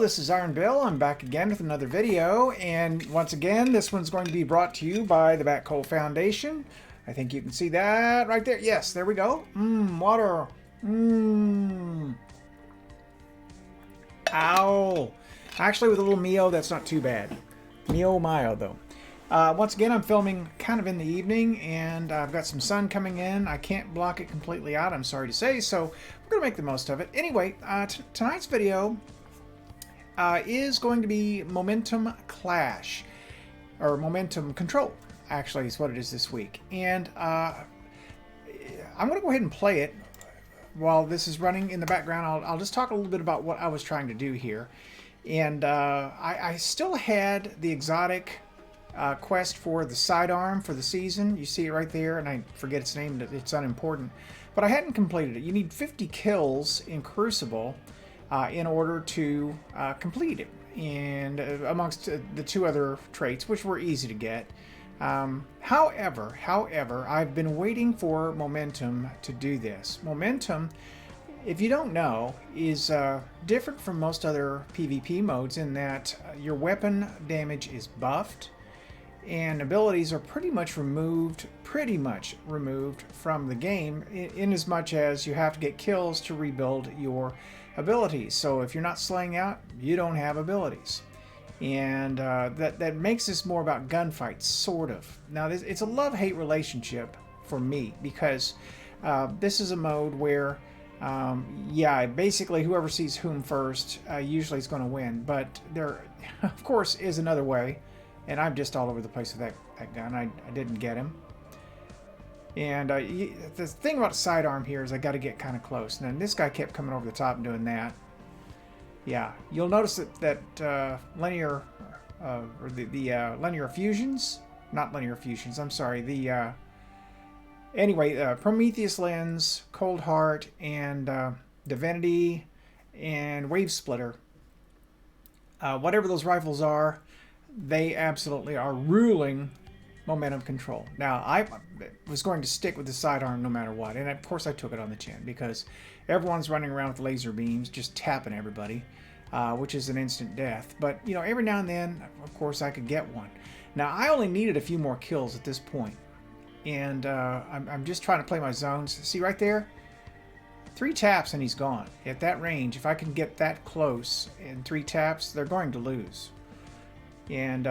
this is Iron Bill. I'm back again with another video, and once again, this one's going to be brought to you by the Bat Coal Foundation. I think you can see that right there. Yes, there we go. Water. Ow. Actually, with a little Mio, that's not too bad. Mio Mio, though. Once again, I'm filming kind of in the evening, and I've got some sun coming in. I can't block it completely out, I'm sorry to say, so we're going to make the most of it. Anyway, tonight's video is going to be Momentum Clash, or Momentum Control, actually, is what it is this week. And I'm going to go ahead and play it while this is running in the background. I'll just talk a little bit about what I was trying to do here. And I still had the exotic quest for the sidearm for the season. You see it right there, and I forget its name. It's unimportant. But I hadn't completed it. You need 50 kills in Crucible in order to complete it. And amongst the two other traits, which were easy to get. However, I've been waiting for Momentum to do this. Momentum, if you don't know, is different from most other PvP modes in that your weapon damage is buffed and abilities are pretty much removed from the game, in as much as you have to get kills to rebuild your abilities. So if you're not slaying out, you don't have abilities. And that makes this more about gunfights, sort of. Now, it's a love-hate relationship for me, because this is a mode where, yeah, basically whoever sees whom first usually is going to win. But there, of course, is another way. And I'm just all over the place with that gun. I didn't get him. And the thing about sidearm here is I got to get kind of close. And then this guy kept coming over the top and doing that. Yeah, you'll notice that linear, or the linear fusions, not linear fusions, I'm sorry, the, anyway, Prometheus Lens, Cold Heart, and Divinity, and Wavesplitter, whatever those rifles are, they absolutely are ruling momentum control. Now, I was going to stick with the sidearm no matter what, and of course I took it on the chin, because everyone's running around with laser beams, just tapping everybody, which is an instant death. But, you know, every now and then, of course, I could get one. Now, I only needed a few more kills at this point, and I'm just trying to play my zones. See right there? 3 taps and he's gone. At that range, if I can get that close in 3 taps, they're going to lose. And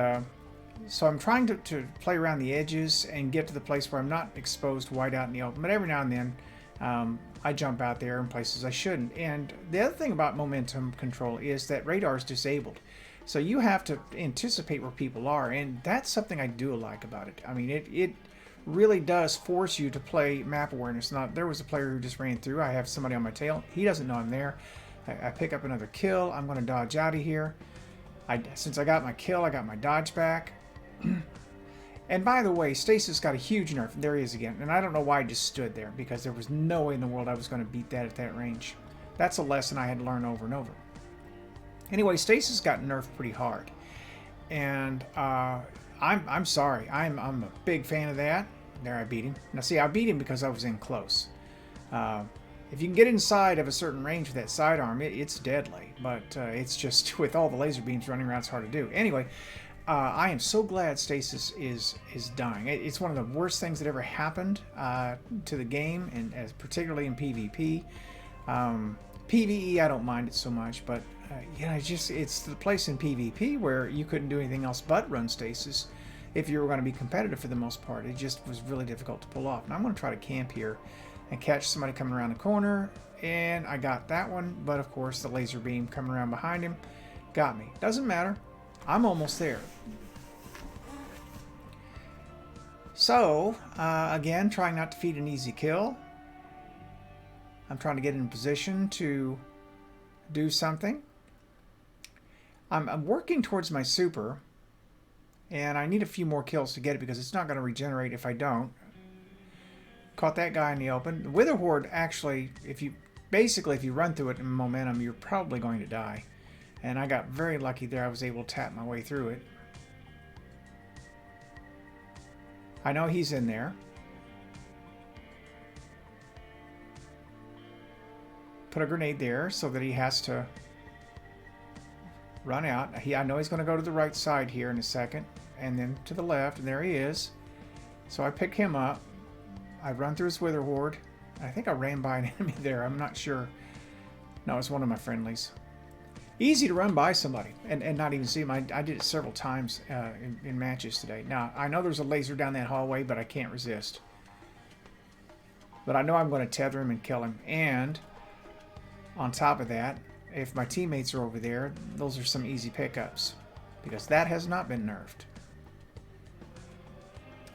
so I'm trying to play around the edges and get to the place where I'm not exposed wide out in the open. But every now and then, I jump out there in places I shouldn't. And the other thing about momentum control is that radar is disabled. So you have to anticipate where people are. And that's something I do like about it. I mean, it really does force you to play map awareness. Now, there was a player who just ran through. I have somebody on my tail. He doesn't know I'm there. I pick up another kill. I'm going to dodge out of here. Since I got my kill, I got my dodge back. And by the way, Stasis got a huge nerf. There he is again. And I don't know why I just stood there, because there was no way in the world I was going to beat that at that range. That's a lesson I had to learn over and over. Anyway, Stasis got nerfed pretty hard. And I'm sorry. I'm a big fan of that. There, I beat him. Now see, I beat him because I was in close. If you can get inside of a certain range with that sidearm, it's deadly. But it's just, with all the laser beams running around, it's hard to do. Anyway, I am so glad Stasis is dying. It's one of the worst things that ever happened to the game, and particularly in PvP. PvE, I don't mind it so much, but yeah, it's the place in PvP where you couldn't do anything else but run Stasis if you were going to be competitive for the most part. It just was really difficult to pull off. And I'm going to try to camp here and catch somebody coming around the corner, and I got that one, but of course the laser beam coming around behind him got me. Doesn't matter, I'm almost there. So again, trying not to feed an easy kill. I'm trying to get in position to do something. I'm working towards my super, and I need a few more kills to get it, because it's not going to regenerate if I don't. Caught that guy in the open. The Wither Horde, actually, if you run through it in momentum, you're probably going to die. And I got very lucky there. I was able to tap my way through it. I know he's in there. Put a grenade there so that he has to run out. I know he's going to go to the right side here in a second, and then to the left, and there he is. So I pick him up. I run through his wither horde. I think I ran by an enemy there. I'm not sure. No, it's one of my friendlies. Easy to run by somebody and not even see him. I did it several times in matches today. Now, I know there's a laser down that hallway, but I can't resist. But I know I'm going to tether him and kill him. And on top of that, if my teammates are over there, those are some easy pickups. Because that has not been nerfed.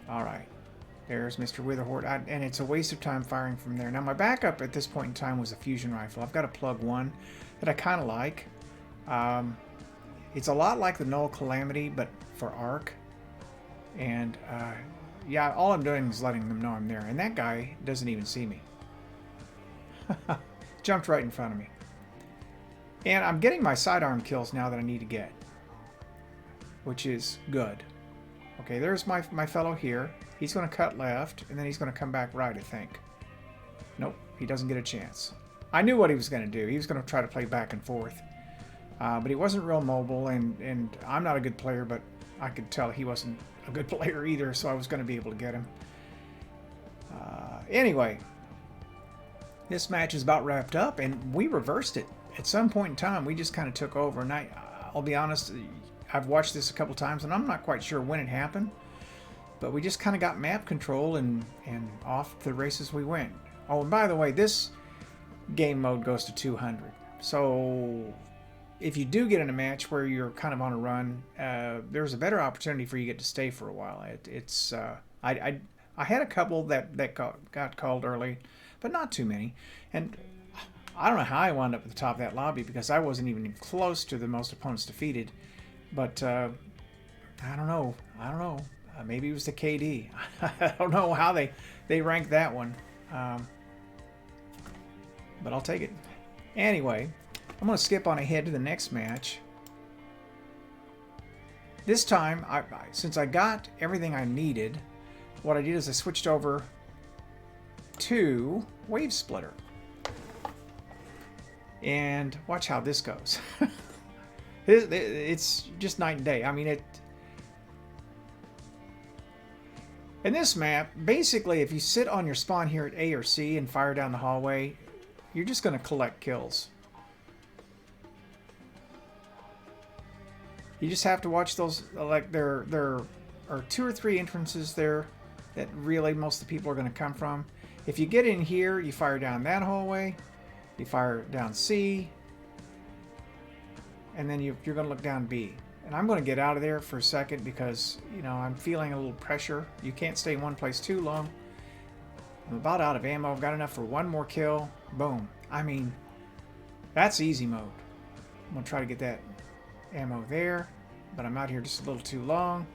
Alright. There's Mr. Witherhorde. And it's a waste of time firing from there. Now, my backup at this point in time was a fusion rifle. I've got a plug 1 that I kind of like. It's a lot like the Null Calamity, but for arc. And, yeah, all I'm doing is letting them know I'm there. And that guy doesn't even see me. Jumped right in front of me. And I'm getting my sidearm kills now that I need to get. Which is good. Okay, there's my fellow here. He's going to cut left, and then he's going to come back right, I think. Nope, he doesn't get a chance. I knew what he was going to do. He was going to try to play back and forth. But he wasn't real mobile, and I'm not a good player, but I could tell he wasn't a good player either, so I was going to be able to get him. Anyway, this match is about wrapped up, and we reversed it. At some point in time, we just kind of took over, and I'll be honest, I've watched this a couple times, and I'm not quite sure when it happened, but we just kind of got map control, and off the races we went. Oh, and by the way, this game mode goes to 200, so if you do get in a match where you're kind of on a run, there's a better opportunity for you to get to stay for a while. I had a couple that got called early, but not too many. And I don't know how I wound up at the top of that lobby because I wasn't even close to the most opponents defeated. But I don't know. Maybe it was the KD. I don't know how they ranked that one. But I'll take it. Anyway, I'm going to skip on ahead to the next match. This time, since I got everything I needed, what I did is I switched over to Wavesplitter. And watch how this goes. It's just night and day. I mean, in this map, basically, if you sit on your spawn here at A or C and fire down the hallway, you're just going to collect kills. You just have to watch those, like there are 2 or 3 entrances there that really most of the people are going to come from. If you get in here, you fire down that hallway, you fire down C, and then you're going to look down B. And I'm going to get out of there for a second because, you know, I'm feeling a little pressure. You can't stay in one place too long. I'm about out of ammo. I've got enough for one more kill. Boom. I mean, that's easy mode. I'm going to try to get that ammo there, but I'm out here just a little too long.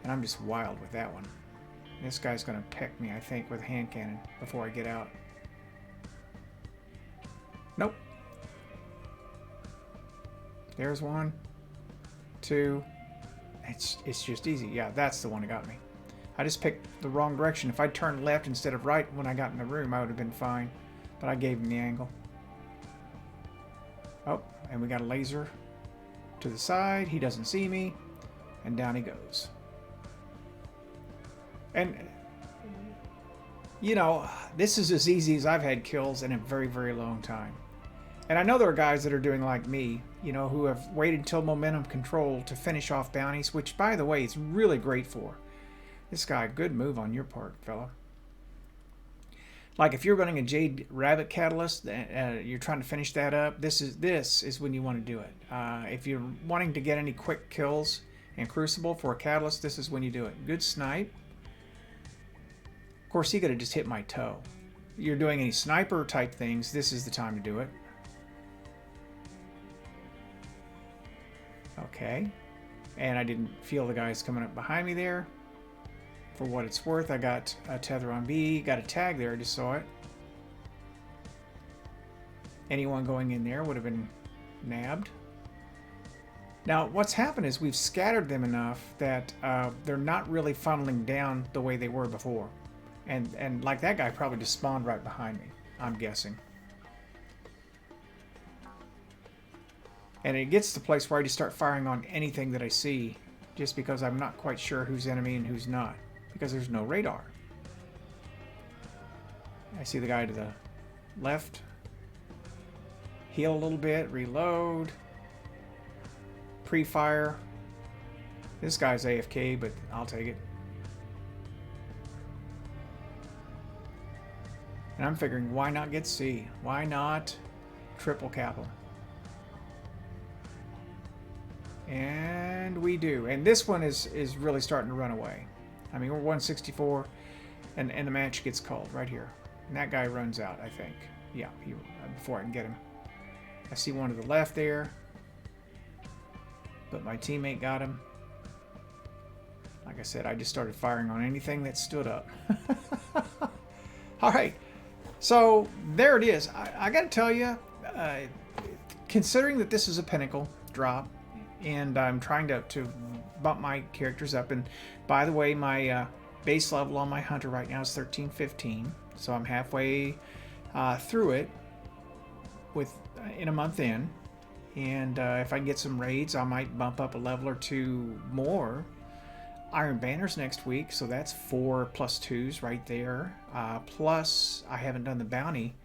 And I'm just wild with that one. This guy's going to peck me, I think, with a hand cannon before I get out. Nope. There's 1, 2. It's just easy. Yeah, that's the one that got me. I just picked the wrong direction. If I turned left instead of right when I got in the room, I would have been fine. But I gave him the angle. Oh, and we got a laser to the side. He doesn't see me. And down he goes. And, you know, this is as easy as I've had kills in a very, very long time. And I know there are guys that are doing like me, you know, who have waited until momentum control to finish off bounties, which, by the way, it's really great for. This guy, good move on your part, fella. Like if you're running a Jade Rabbit Catalyst, you're trying to finish that up, this is when you want to do it. If you're wanting to get any quick kills in Crucible for a Catalyst, this is when you do it. Good snipe. Of course, he could have just hit my toe. If you're doing any sniper type things, this is the time to do it. Okay. And I didn't feel the guys coming up behind me there. For what it's worth, I got a tether on B, got a tag there, I just saw it. Anyone going in there would have been nabbed. Now, what's happened is we've scattered them enough that they're not really funneling down the way they were before. And like that guy probably just spawned right behind me, I'm guessing. And it gets to the place where I just start firing on anything that I see, just because I'm not quite sure who's enemy and who's not, because there's no radar. I see the guy to the left. Heal a little bit, reload, pre-fire. This guy's AFK, but I'll take it. And I'm figuring, why not get C? Why not triple capital? And we do. And this one is really starting to run away. I mean, we're 164, and the match gets called right here. And that guy runs out, I think. Yeah, before I can get him. I see one to the left there, but my teammate got him. Like I said, I just started firing on anything that stood up. All right, so there it is. I got to tell you, considering that this is a pinnacle drop, and I'm trying to bump my characters up, and by the way, my base level on my hunter right now is 1315, so I'm halfway through it in a month in, and if I can get some raids, I might bump up a level or two more. Iron Banners next week, so that's 4 plus 2s right there. Plus, I haven't done the bounty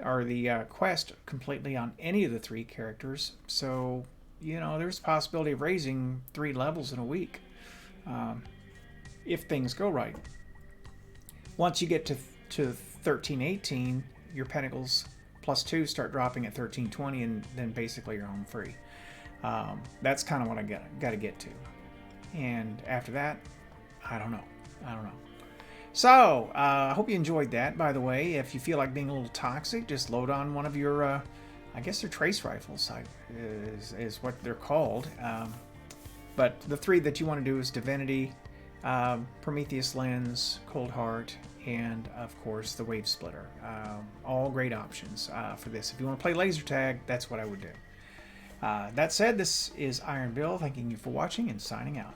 or the quest completely on any of the 3 characters, so you know there's a possibility of raising 3 levels in a week if things go right. Once you get to 1318, your pinnacles plus 2 start dropping at 1320, and then basically you're home free. That's kind of what I got to get to. And after that, I don't know. So, I hope you enjoyed that. By the way, if you feel like being a little toxic, just load on one of your, I guess they're trace rifles, is what they're called. But the 3 that you want to do is Divinity, Prometheus Lens, Cold Heart, and of course the Wavesplitter. All great options for this. If you want to play laser tag, that's what I would do. That said, this is Iron Bill, thanking you for watching and signing out.